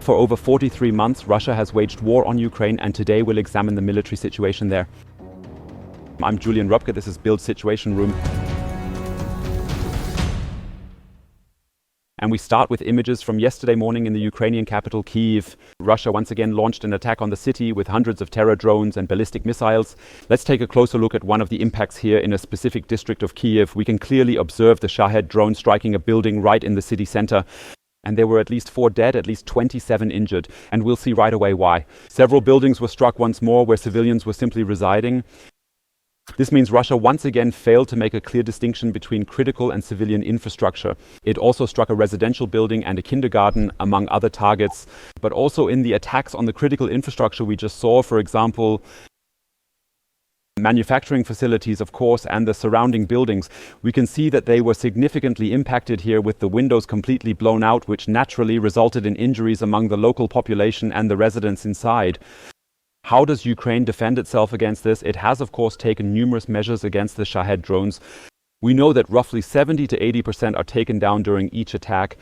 For over 43 months, Russia has waged war on Ukraine, and today we'll examine the military situation there. I'm Julian Röpke, this is BILD Situation Room. And we start with images from yesterday morning in the Ukrainian capital, Kyiv. Russia once again launched an attack on the city with hundreds of terror drones and ballistic missiles. Let's take a closer look at one of the impacts here in a specific district of Kyiv. We can clearly observe the Shahed drone striking a building right in the city center. And there were at least 4 dead, at least 27 injured. And we'll see right away why. Several buildings were struck once more where civilians were simply residing. This means Russia once again failed to make a clear distinction between critical and civilian infrastructure. It also struck a residential building and a kindergarten, among other targets. But also in the attacks on the critical infrastructure we just saw, for example, manufacturing facilities, of course, and the surrounding buildings, we can see that they were significantly impacted here with the windows completely blown out, which naturally resulted in injuries among the local population and the residents inside. How does Ukraine defend itself against this? It has, of course, taken numerous measures against the Shahed drones. We know that roughly 70 to 80% are taken down during each attack,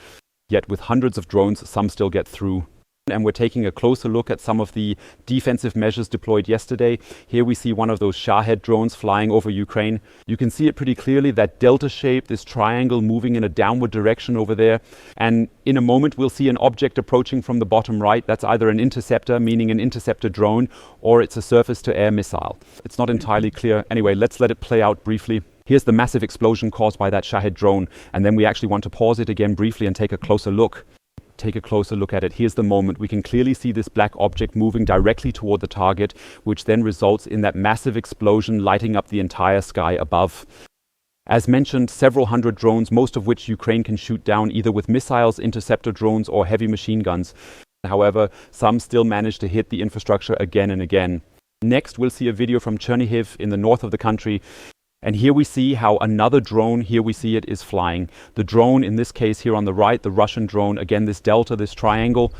yet with hundreds of drones, some still get through. And we're taking a closer look at some of the defensive measures deployed yesterday. Here we see one of those Shahed drones flying over Ukraine. You can see it pretty clearly, that delta shape, this triangle moving in a downward direction over there. And in a moment we'll see an object approaching from the bottom right. That's either an interceptor, meaning an interceptor drone, or it's a surface-to-air missile. It's not entirely clear. Anyway, let's let it play out briefly. Here's the massive explosion caused by that Shahed drone. And then we actually want to pause it again briefly and take a closer look. Take a closer look at it. Here's the moment. We can clearly see this black object moving directly toward the target, which then results in that massive explosion lighting up the entire sky above. As mentioned, several hundred drones, most of which Ukraine can shoot down either with missiles, interceptor drones, or heavy machine guns. However, some still manage to hit the infrastructure again and again. Next, we'll see a video from Chernihiv in the north of the country. And here we see how another drone, here we see it, is flying. The drone, in this case here on the right, the Russian drone, again this delta, this triangle.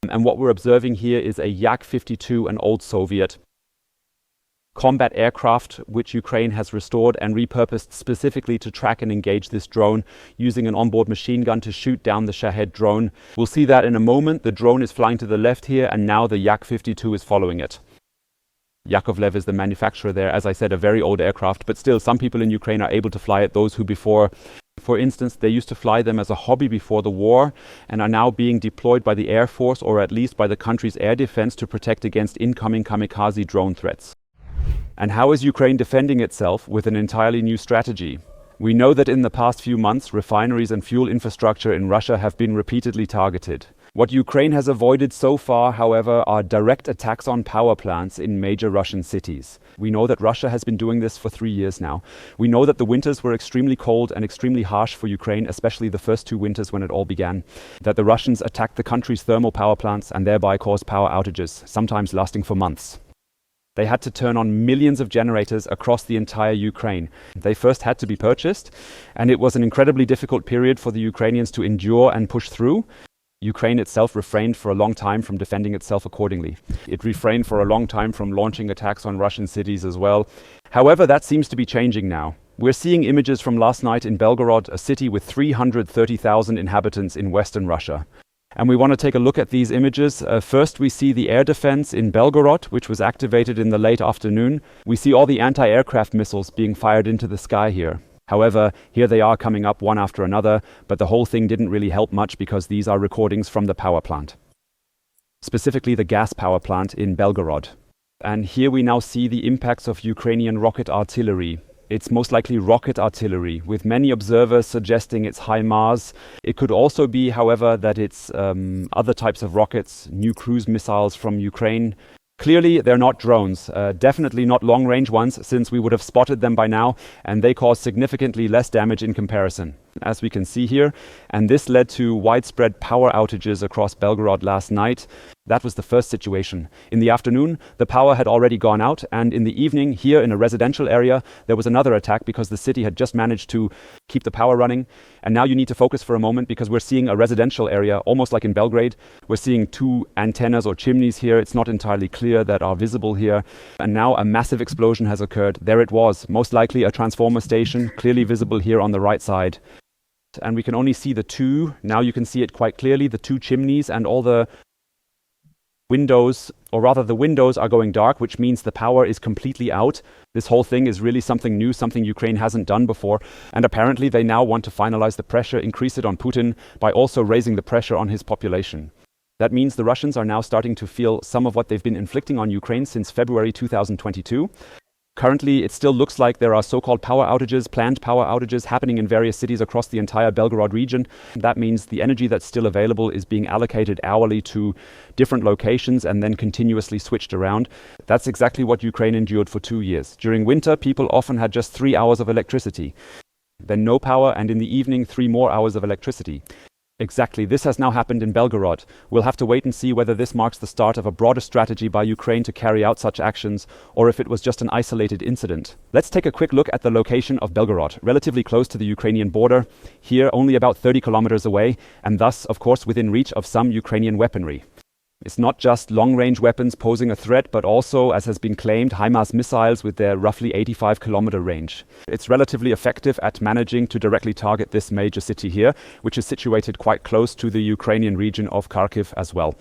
And what we're observing here is a Yak-52, an old Soviet combat aircraft, which Ukraine has restored and repurposed specifically to track and engage this drone, using an onboard machine gun to shoot down the Shahed drone. We'll see that in a moment. The drone is flying to the left here, and now the Yak-52 is following it. Yakovlev is the manufacturer there. As I said, a very old aircraft, but still some people in Ukraine are able to fly it. Those who before, for instance, they used to fly them as a hobby before the war and are now being deployed by the Air Force, or at least by the country's air defense, to protect against incoming kamikaze drone threats. And how is Ukraine defending itself? With an entirely new strategy. We know that in the past few months, refineries and fuel infrastructure in Russia have been repeatedly targeted. What Ukraine has avoided so far, however, are direct attacks on power plants in major Russian cities. We know that Russia has been doing this for 3 years now. We know that the winters were extremely cold and extremely harsh for Ukraine, especially the first 2 winters when it all began. That the Russians attacked the country's thermal power plants and thereby caused power outages, sometimes lasting for months. They had to turn on millions of generators across the entire Ukraine. They first had to be purchased, and it was an incredibly difficult period for the Ukrainians to endure and push through. Ukraine itself refrained for a long time from defending itself accordingly. It refrained for a long time from launching attacks on Russian cities as well. However, that seems to be changing now. We're seeing images from last night in Belgorod, a city with 330,000 inhabitants in western Russia. And we want to take a look at these images. First, we see the air defense in Belgorod, which was activated in the late afternoon. We see all the anti-aircraft missiles being fired into the sky here. However, here they are coming up one after another, but the whole thing didn't really help much because these are recordings from the power plant. Specifically the gas power plant in Belgorod. And here we now see the impacts of Ukrainian rocket artillery. It's most likely rocket artillery, with many observers suggesting it's HIMARS. It could also be, however, that it's other types of rockets, new cruise missiles from Ukraine. Clearly, they're not drones, definitely not long-range ones, since we would have spotted them by now, and they cause significantly less damage in comparison, as we can see here. And this led to widespread power outages across Belgorod last night. That was the first situation. In the afternoon, the power had already gone out, and in the evening, here in a residential area, there was another attack because the city had just managed to keep the power running. And now you need to focus for a moment because we're seeing a residential area, almost like in Belgrade. We're seeing 2 antennas or chimneys here. It's not entirely clear that are visible here. And now a massive explosion has occurred. There it was, most likely a transformer station, clearly visible here on the right side. And we can only see the 2, now you can see it quite clearly, the 2 chimneys and all the windows, or rather the windows are going dark, which means the power is completely out. This whole thing is really something new, something Ukraine hasn't done before. And apparently they now want to finalize the pressure, increase it on Putin by also raising the pressure on his population. That means the Russians are now starting to feel some of what they've been inflicting on Ukraine since February 2022. Currently, it still looks like there are so-called power outages, planned power outages happening in various cities across the entire Belgorod region. That means the energy that's still available is being allocated hourly to different locations and then continuously switched around. That's exactly what Ukraine endured for 2 years. During winter, people often had just 3 hours of electricity. Then no power, and in the evening, 3 more hours of electricity. Exactly, this has now happened in Belgorod. We'll have to wait and see whether this marks the start of a broader strategy by Ukraine to carry out such actions, or if it was just an isolated incident. Let's take a quick look at the location of Belgorod, relatively close to the Ukrainian border, here only about 30 kilometers away, and thus, of course, within reach of some Ukrainian weaponry. It's not just long-range weapons posing a threat, but also, as has been claimed, HIMARS missiles with their roughly 85-kilometer range. It's relatively effective at managing to directly target this major city here, which is situated quite close to the Ukrainian region of Kharkiv as well.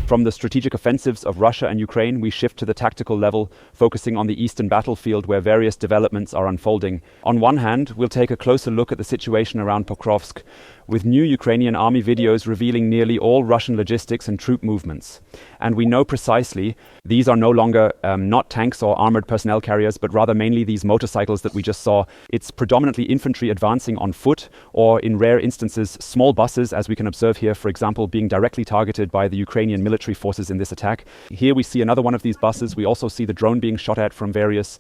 From the strategic offensives of Russia and Ukraine, we shift to the tactical level, focusing on the eastern battlefield where various developments are unfolding. On one hand, we'll take a closer look at the situation around Pokrovsk, with new Ukrainian army videos revealing nearly all Russian logistics and troop movements. And we know precisely these are no longer not tanks or armored personnel carriers, but rather mainly these motorcycles that we just saw. It's predominantly infantry advancing on foot, or in rare instances, small buses, as we can observe here, for example, being directly targeted by the Ukrainian military forces in this attack. Here we see another one of these buses. We also see the drone being shot at from various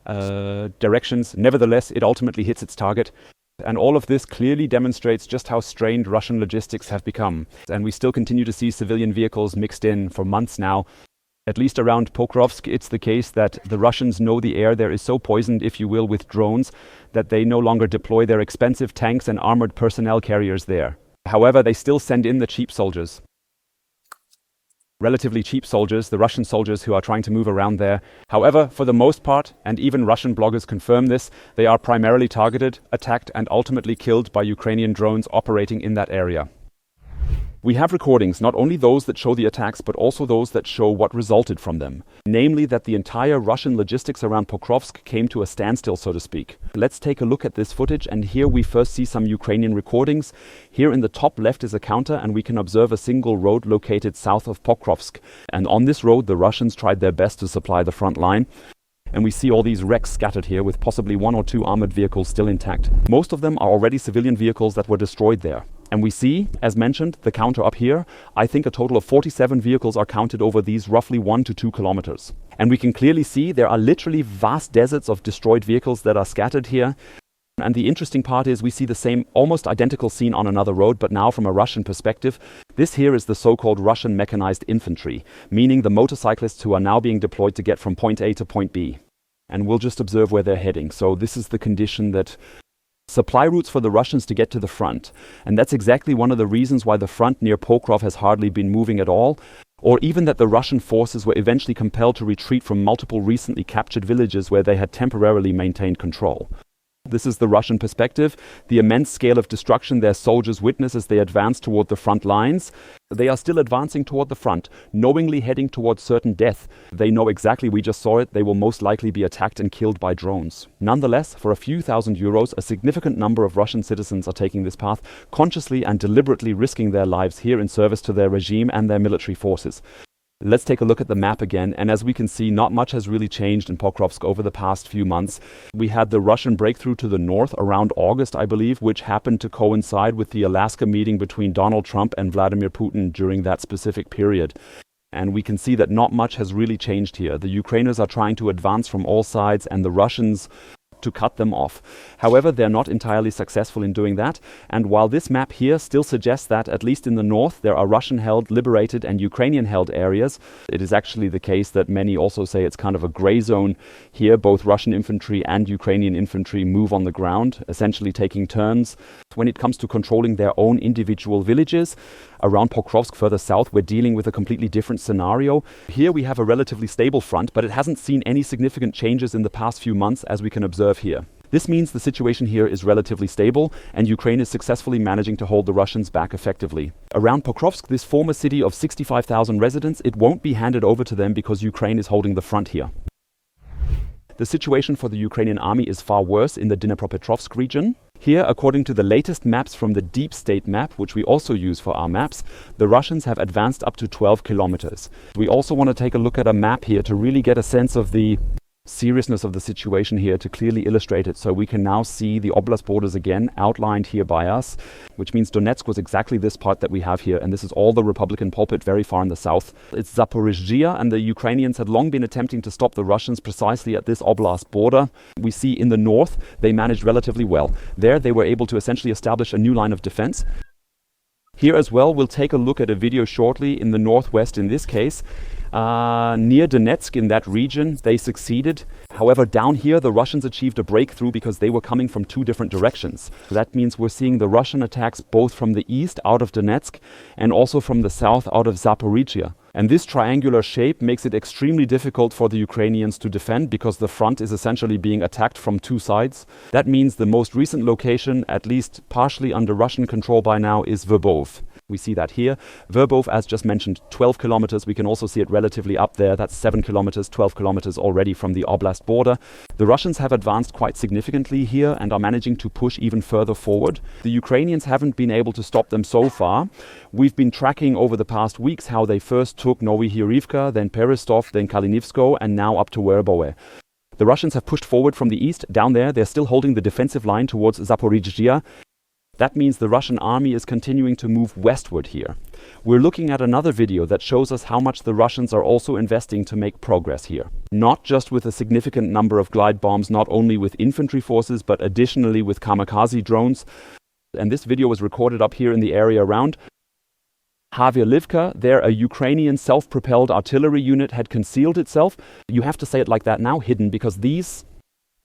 directions. Nevertheless, it ultimately hits its target. And all of this clearly demonstrates just how strained Russian logistics have become. And we still continue to see civilian vehicles mixed in for months now. At least around Pokrovsk, it's the case that the Russians know the air there is so poisoned, if you will, with drones, that they no longer deploy their expensive tanks and armored personnel carriers there. However, they still send in the cheap soldiers. Relatively cheap soldiers, the Russian soldiers who are trying to move around there. However, for the most part, and even Russian bloggers confirm this, they are primarily targeted, attacked, and ultimately killed by Ukrainian drones operating in that area. We have recordings, not only those that show the attacks, but also those that show what resulted from them. Namely, that the entire Russian logistics around Pokrovsk came to a standstill, so to speak. Let's take a look at this footage, and here we first see some Ukrainian recordings. Here in the top left is a counter, and we can observe a single road located south of Pokrovsk. And on this road, the Russians tried their best to supply the front line. And we see all these wrecks scattered here, with possibly 1 or 2 armored vehicles still intact. Most of them are already civilian vehicles that were destroyed there. And we see, as mentioned, the counter up here. I think a total of 47 vehicles are counted over these roughly 1 to 2 kilometers. And we can clearly see there are literally vast deserts of destroyed vehicles that are scattered here. And the interesting part is we see the same almost identical scene on another road, but now from a Russian perspective. This here is the so-called Russian mechanized infantry, meaning the motorcyclists who are now being deployed to get from point A to point B. And we'll just observe where they're heading. So this is the condition that supply routes for the Russians to get to the front. And that's exactly one of the reasons why the front near Pokrov has hardly been moving at all, or even that the Russian forces were eventually compelled to retreat from multiple recently captured villages where they had temporarily maintained control. This is the Russian perspective, the immense scale of destruction their soldiers witness as they advance toward the front lines. They are still advancing toward the front, knowingly heading towards certain death. They know exactly, we just saw it, they will most likely be attacked and killed by drones. Nonetheless, for a few thousand euros, a significant number of Russian citizens are taking this path, consciously and deliberately risking their lives here in service to their regime and their military forces. Let's take a look at the map again, and as we can see, not much has really changed in Pokrovsk over the past few months. We had the Russian breakthrough to the north around August, I believe, which happened to coincide with the Alaska meeting between Donald Trump and Vladimir Putin during that specific period. And we can see that not much has really changed here. The Ukrainians are trying to advance from all sides, and the Russians to cut them off. However, they're not entirely successful in doing that. And while this map here still suggests that, at least in the north, there are Russian-held, liberated and Ukrainian-held areas, it is actually the case that many also say it's kind of a gray zone here. Both Russian infantry and Ukrainian infantry move on the ground, essentially taking turns. When it comes to controlling their own individual villages, around Pokrovsk further south, we're dealing with a completely different scenario. Here we have a relatively stable front, but it hasn't seen any significant changes in the past few months, as we can observe here. This means the situation here is relatively stable, and Ukraine is successfully managing to hold the Russians back effectively. Around Pokrovsk, this former city of 65,000 residents, it won't be handed over to them because Ukraine is holding the front here. The situation for the Ukrainian army is far worse in the Dnipropetrovsk region. Here, according to the latest maps from the Deep State map, which we also use for our maps, the Russians have advanced up to 12 kilometers. We also want to take a look at a map here to really get a sense of the seriousness of the situation here, to clearly illustrate it. So we can now see the oblast borders again outlined here by us, which means Donetsk was exactly this part that we have here, and this is all the Republican pulpit very far in the south. It's Zaporizhzhia, and the Ukrainians had long been attempting to stop the Russians precisely at this oblast border. We see in the north they managed relatively well. There they were able to essentially establish a new line of defense. Here as well, we'll take a look at a video shortly in the northwest in this case. Near Donetsk, in that region, they succeeded. However, down here, the Russians achieved a breakthrough because they were coming from two different directions. So that means we're seeing the Russian attacks both from the east, out of Donetsk, and also from the south, out of Zaporizhzhia. And this triangular shape makes it extremely difficult for the Ukrainians to defend because the front is essentially being attacked from two sides. That means the most recent location, at least partially under Russian control by now, is Verbov. We see that here. Verbov, as just mentioned, 12 kilometers. We can also see it relatively up there. That's 7 kilometers, 12 kilometers already from the oblast border. The Russians have advanced quite significantly here and are managing to push even further forward. The Ukrainians haven't been able to stop them so far. We've been tracking over the past weeks how they first took Nowy Hirivka, then Perestov, then Kalinivsko, and now up to Werboe. The Russians have pushed forward from the east. Down there, they're still holding the defensive line towards Zaporizhzhia. That means the Russian army is continuing to move westward here. We're looking at another video that shows us how much the Russians are also investing to make progress here. Not just with a significant number of glide bombs, not only with infantry forces, but additionally with kamikaze drones. And this video was recorded up here in the area around Havirlivka. There, a Ukrainian self-propelled artillery unit had concealed itself. You have to say it like that now, hidden, because these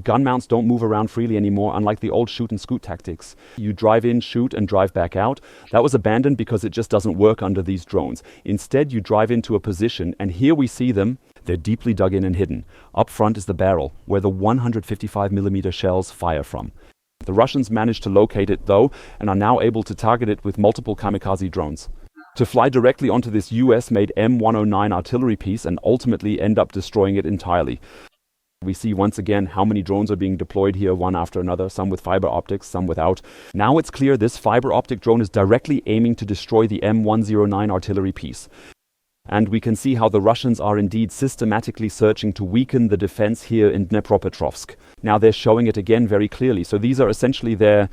gun mounts don't move around freely anymore, unlike the old shoot and scoot tactics. You drive in, shoot, and drive back out. That was abandoned because it just doesn't work under these drones. Instead, you drive into a position, and here we see them. They're deeply dug in and hidden. Up front is the barrel, where the 155mm shells fire from. The Russians managed to locate it, though, and are now able to target it with multiple kamikaze drones. To fly directly onto this US-made M109 artillery piece and ultimately end up destroying it entirely. We see once again how many drones are being deployed here, one after another, some with fiber optics, some without. Now it's clear this fiber optic drone is directly aiming to destroy the M109 artillery piece. And we can see how the Russians are indeed systematically searching to weaken the defense here in Dnipropetrovsk. Now they're showing it again very clearly. So these are essentially their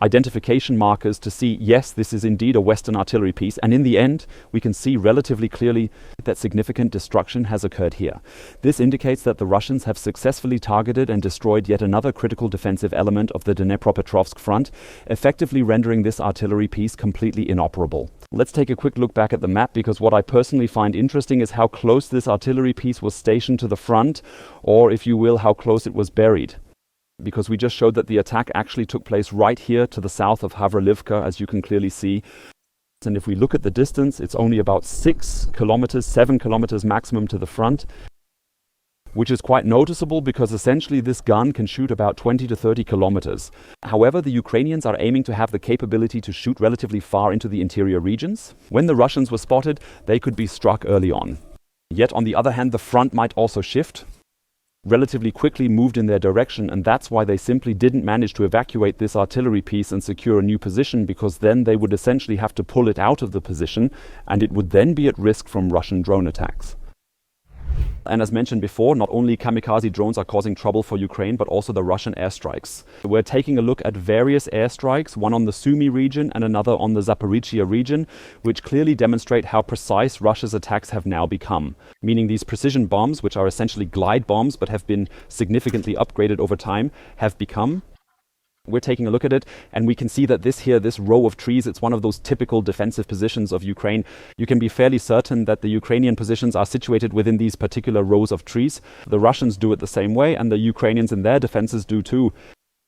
identification markers to see, yes, this is indeed a Western artillery piece. And in the end, we can see relatively clearly that significant destruction has occurred here. This indicates that the Russians have successfully targeted and destroyed yet another critical defensive element of the Dnipropetrovsk front, effectively rendering this artillery piece completely inoperable. Let's take a quick look back at the map, because what I personally find interesting is how close this artillery piece was stationed to the front, or if you will, how close it was buried. Because we just showed that the attack actually took place right here to the south of Havirlivka, as you can clearly see. And if we look at the distance, it's only about 6 kilometers, 7 kilometers maximum to the front, which is quite noticeable because essentially this gun can shoot about 20 to 30 kilometers. However, the Ukrainians are aiming to have the capability to shoot relatively far into the interior regions. When the Russians were spotted, they could be struck early on. Yet on the other hand, the front might also shift. Relatively quickly moved in their direction, and that's why they simply didn't manage to evacuate this artillery piece and secure a new position, because then they would essentially have to pull it out of the position, and it would then be at risk from Russian drone attacks. And as mentioned before, not only kamikaze drones are causing trouble for Ukraine, but also the Russian airstrikes. We're taking a look at various airstrikes, one on the Sumy region and another on the Zaporizhzhia region, which clearly demonstrate how precise Russia's attacks have now become. Meaning these precision bombs, which are essentially glide bombs but have been significantly upgraded over time, have become. We're taking a look at it, and we can see that this row of trees, it's one of those typical defensive positions of Ukraine. You can be fairly certain that the Ukrainian positions are situated within these particular rows of trees. The Russians do it the same way, and the Ukrainians in their defenses do too.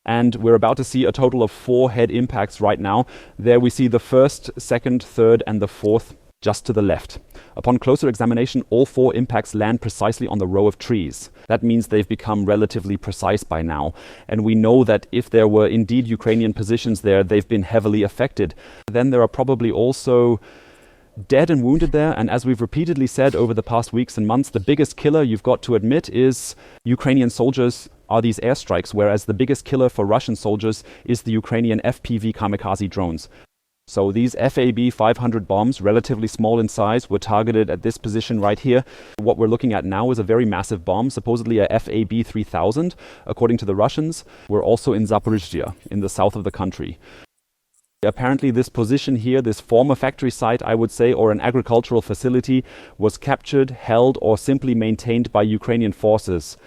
And we're about to see a total of 4 head impacts right now. There we see the first, second, third, and the fourth just to the left. Upon closer examination, all 4 impacts land precisely on the row of trees. That means they've become relatively precise by now. And we know that if there were indeed Ukrainian positions there, they've been heavily affected. Then there are probably also dead and wounded there. And as we've repeatedly said over the past weeks and months, the biggest killer, you've got to admit, is Ukrainian soldiers are these airstrikes, whereas the biggest killer for Russian soldiers is the Ukrainian FPV kamikaze drones. So these FAB 500 bombs, relatively small in size, were targeted at this position right here. What we're looking at now is a very massive bomb, supposedly a FAB 3000, according to the Russians. We're also in Zaporizhzhia, in the south of the country. Apparently this position here, this former factory site, I would say, or an agricultural facility, was captured, held, or simply maintained by Ukrainian forces.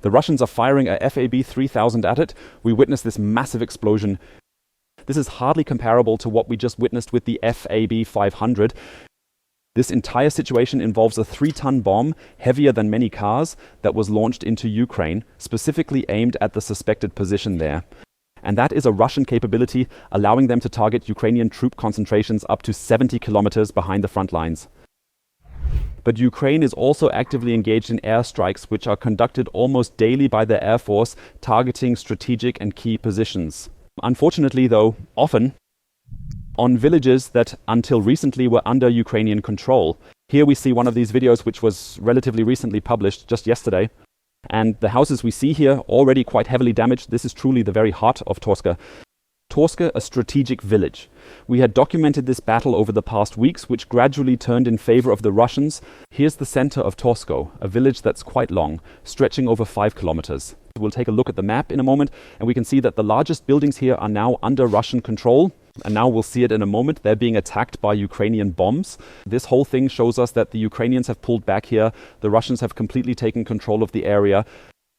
The Russians are firing a FAB 3000 at it. We witnessed this massive explosion. This is hardly comparable to what we just witnessed with the FAB 500. This entire situation involves a 3-ton bomb, heavier than many cars, that was launched into Ukraine, specifically aimed at the suspected position there. And that is a Russian capability, allowing them to target Ukrainian troop concentrations up to 70 kilometers behind the front lines. But Ukraine is also actively engaged in airstrikes, which are conducted almost daily by the Air Force, targeting strategic and key positions. Unfortunately, though, often on villages that until recently were under Ukrainian control. Here we see one of these videos which was relatively recently published, just yesterday. And the houses we see here, already quite heavily damaged. This is truly the very heart of Torska. Torska, a strategic village. We had documented this battle over the past weeks, which gradually turned in favor of the Russians. Here's the center of Torsko, a village that's quite long, stretching over 5 kilometers. We'll take a look at the map in a moment, and we can see that the largest buildings here are now under Russian control. And now we'll see it in a moment. They're being attacked by Ukrainian bombs. This whole thing shows us that the Ukrainians have pulled back here. The Russians have completely taken control of the area.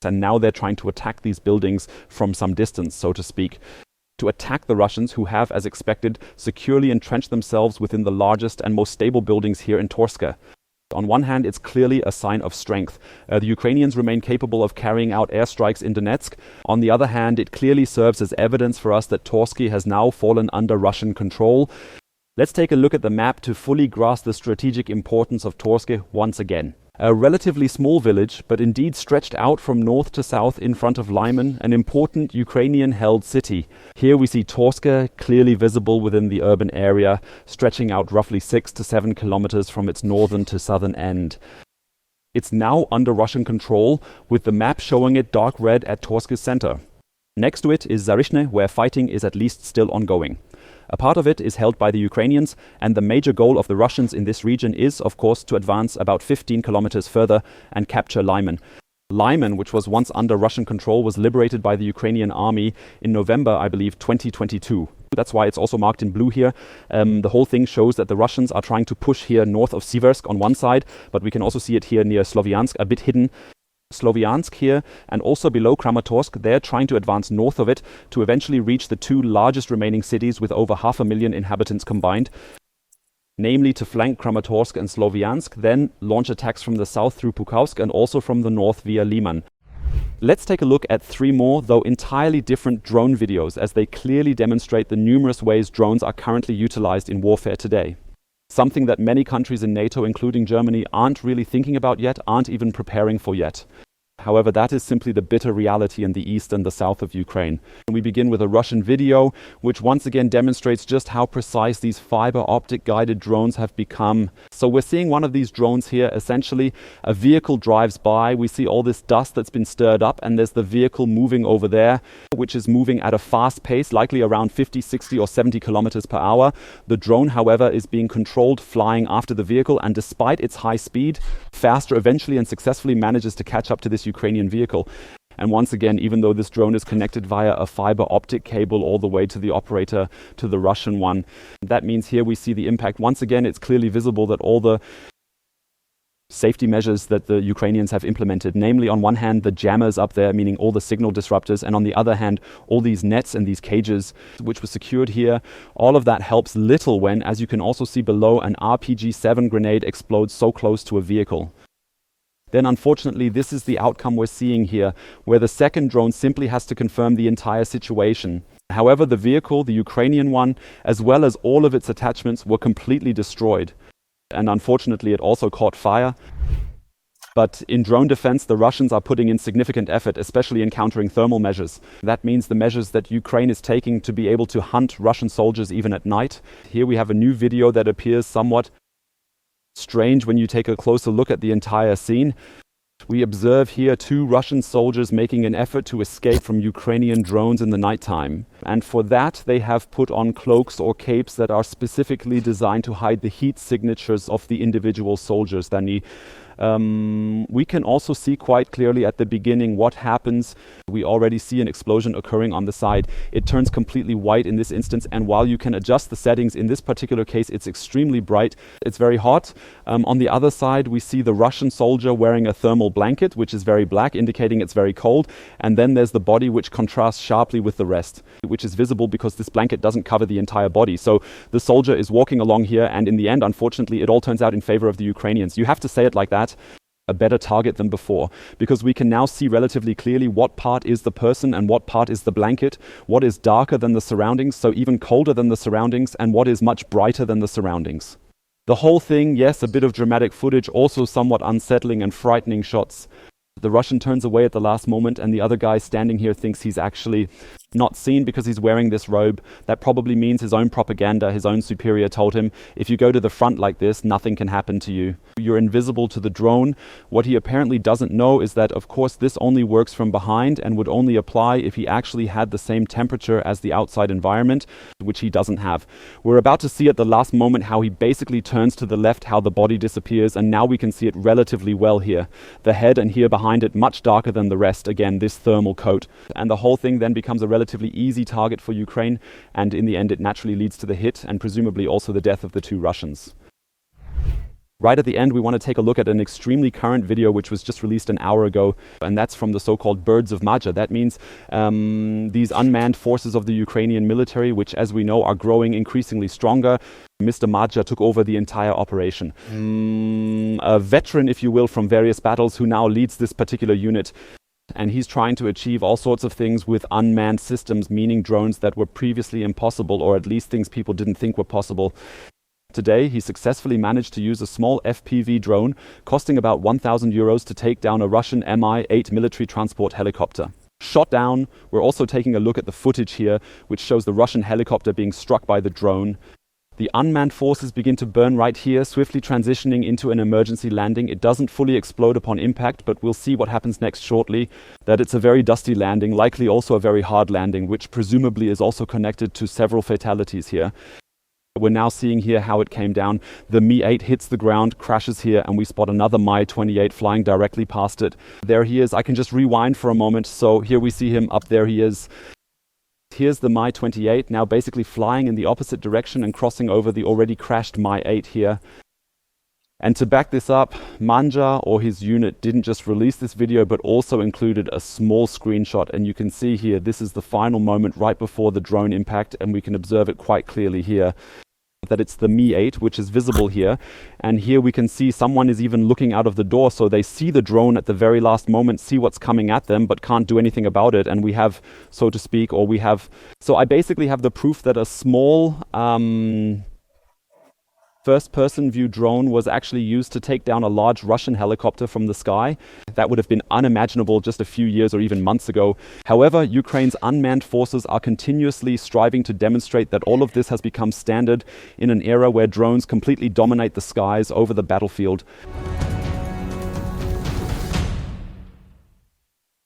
And now they're trying to attack these buildings from some distance, so to speak. To attack the Russians, who have, as expected, securely entrenched themselves within the largest and most stable buildings here in Torska. On one hand, it's clearly a sign of strength. The Ukrainians remain capable of carrying out airstrikes in Donetsk. On the other hand, it clearly serves as evidence for us that Torsky has now fallen under Russian control. Let's take a look at the map to fully grasp the strategic importance of Torske once again. A relatively small village, but indeed stretched out from north to south in front of Lyman, an important Ukrainian-held city. Here we see Torska clearly visible within the urban area, stretching out roughly 6 to 7 kilometers from its northern to southern end. It's now under Russian control, with the map showing it dark red at Torska's center. Next to it is Zarishne, where fighting is at least still ongoing. A part of it is held by the Ukrainians, and the major goal of the Russians in this region is, of course, to advance about 15 kilometers further and capture Lyman. Lyman, which was once under Russian control, was liberated by the Ukrainian army in November, I believe, 2022. That's why it's also marked in blue here. The whole thing shows that the Russians are trying to push here north of Siversk on one side, but we can also see it here near Sloviansk, a bit hidden. Sloviansk here, and also below Kramatorsk, they're trying to advance north of it to eventually reach the 2 largest remaining cities with over 500,000 inhabitants combined, namely to flank Kramatorsk and Sloviansk, then launch attacks from the south through Pukavsk and also from the north via Liman. Let's take a look at 3 more, though entirely different drone videos, as they clearly demonstrate the numerous ways drones are currently utilized in warfare today. Something that many countries in NATO, including Germany, aren't really thinking about yet, aren't even preparing for yet. However, that is simply the bitter reality in the east and the south of Ukraine. We begin with a Russian video, which once again demonstrates just how precise these fiber optic guided drones have become. So we're seeing one of these drones here. Essentially, a vehicle drives by. We see all this dust that's been stirred up, and there's the vehicle moving over there, which is moving at a fast pace, likely around 50, 60 or 70 kilometers per hour. The drone, however, is being controlled, flying after the vehicle, and despite its high speed, faster eventually and successfully manages to catch up to this Ukrainian vehicle. And once again, even though this drone is connected via a fiber optic cable all the way to the operator, to the Russian one, that means here we see the impact. Once again, it's clearly visible that all the safety measures that the Ukrainians have implemented, namely on one hand the jammers up there, meaning all the signal disruptors, and on the other hand all these nets and these cages which were secured here, all of that helps little when, as you can also see below, an RPG-7 grenade explodes so close to a vehicle. Then unfortunately this is the outcome we're seeing here, where the second drone simply has to confirm the entire situation. However, the vehicle, the Ukrainian one, as well as all of its attachments, were completely destroyed. and unfortunately it also caught fire. But in drone defense, the Russians are putting in significant effort, especially in countering thermal measures. That means the measures that Ukraine is taking to be able to hunt Russian soldiers even at night. Here we have a new video that appears somewhat strange when you take a closer look at the entire scene. We observe here 2 Russian soldiers making an effort to escape from Ukrainian drones in the nighttime. And for that, they have put on cloaks or capes that are specifically designed to hide the heat signatures of the individual soldiers. We can also see quite clearly at the beginning what happens. We already see an explosion occurring on the side. It turns completely white in this instance, and while you can adjust the settings, in this particular case it's extremely bright. It's very hot. On the other side we see the Russian soldier wearing a thermal blanket, which is very black, indicating it's very cold. And then there's the body, which contrasts sharply with the rest, which is visible because this blanket doesn't cover the entire body. So the soldier is walking along here, and in the end, unfortunately, it all turns out in favor of the Ukrainians. You have to say it like that. A better target than before, because we can now see relatively clearly what part is the person and what part is the blanket, what is darker than the surroundings, so even colder than the surroundings, and what is much brighter than the surroundings. The whole thing, yes, a bit of dramatic footage, also somewhat unsettling and frightening shots. The Russian turns away at the last moment, and the other guy standing here thinks he's actually not seen because he's wearing this robe. That probably means his own propaganda, his own superior told him, if you go to the front like this, nothing can happen to you. You're invisible to the drone. What he apparently doesn't know is that, of course, this only works from behind and would only apply if he actually had the same temperature as the outside environment, which he doesn't have. We're about to see at the last moment how he basically turns to the left, how the body disappears, and now we can see it relatively well here. The head, and here behind it, much darker than the rest, again, this thermal coat. And the whole thing then becomes a relatively easy target for Ukraine, and in the end it naturally leads to the hit and presumably also the death of the 2 Russians. Right at the end, we want to take a look at an extremely current video which was just released an hour ago, and that's from the so-called Birds of Maja. That means these unmanned forces of the Ukrainian military, which, as we know, are growing increasingly stronger. Mr. Maja took over the entire operation. A veteran, if you will, from various battles who now leads this particular unit. And he's trying to achieve all sorts of things with unmanned systems, meaning drones that were previously impossible, or at least things people didn't think were possible. Today, he successfully managed to use a small FPV drone costing about 1,000 euros to take down a Russian Mi-8 military transport helicopter. Shot down. We're also taking a look at the footage here, which shows the Russian helicopter being struck by the drone. The unmanned forces begin to burn right here, swiftly transitioning into an emergency landing. It doesn't fully explode upon impact, but we'll see what happens next shortly. That it's a very dusty landing, likely also a very hard landing, which presumably is also connected to several fatalities here. We're now seeing here how it came down. The Mi-8 hits the ground, crashes here, and we spot another Mi-28 flying directly past it. There he is. I can just rewind for a moment. So here we see him. Up there he is. Here's the Mi-28 now basically flying in the opposite direction and crossing over the already crashed Mi-8 here. And to back this up, Manja, or his unit, didn't just release this video but also included a small screenshot, and you can see here this is the final moment right before the drone impact, and we can observe it quite clearly here that it's the Mi-8 which is visible here. And here we can see someone is even looking out of the door, so they see the drone at the very last moment, see what's coming at them but can't do anything about it. And we have, so to speak, so I basically have the proof that a small first-person view drone was actually used to take down a large Russian helicopter from the sky. That would have been unimaginable just a few years or even months ago. However, Ukraine's unmanned forces are continuously striving to demonstrate that all of this has become standard in an era where drones completely dominate the skies over the battlefield.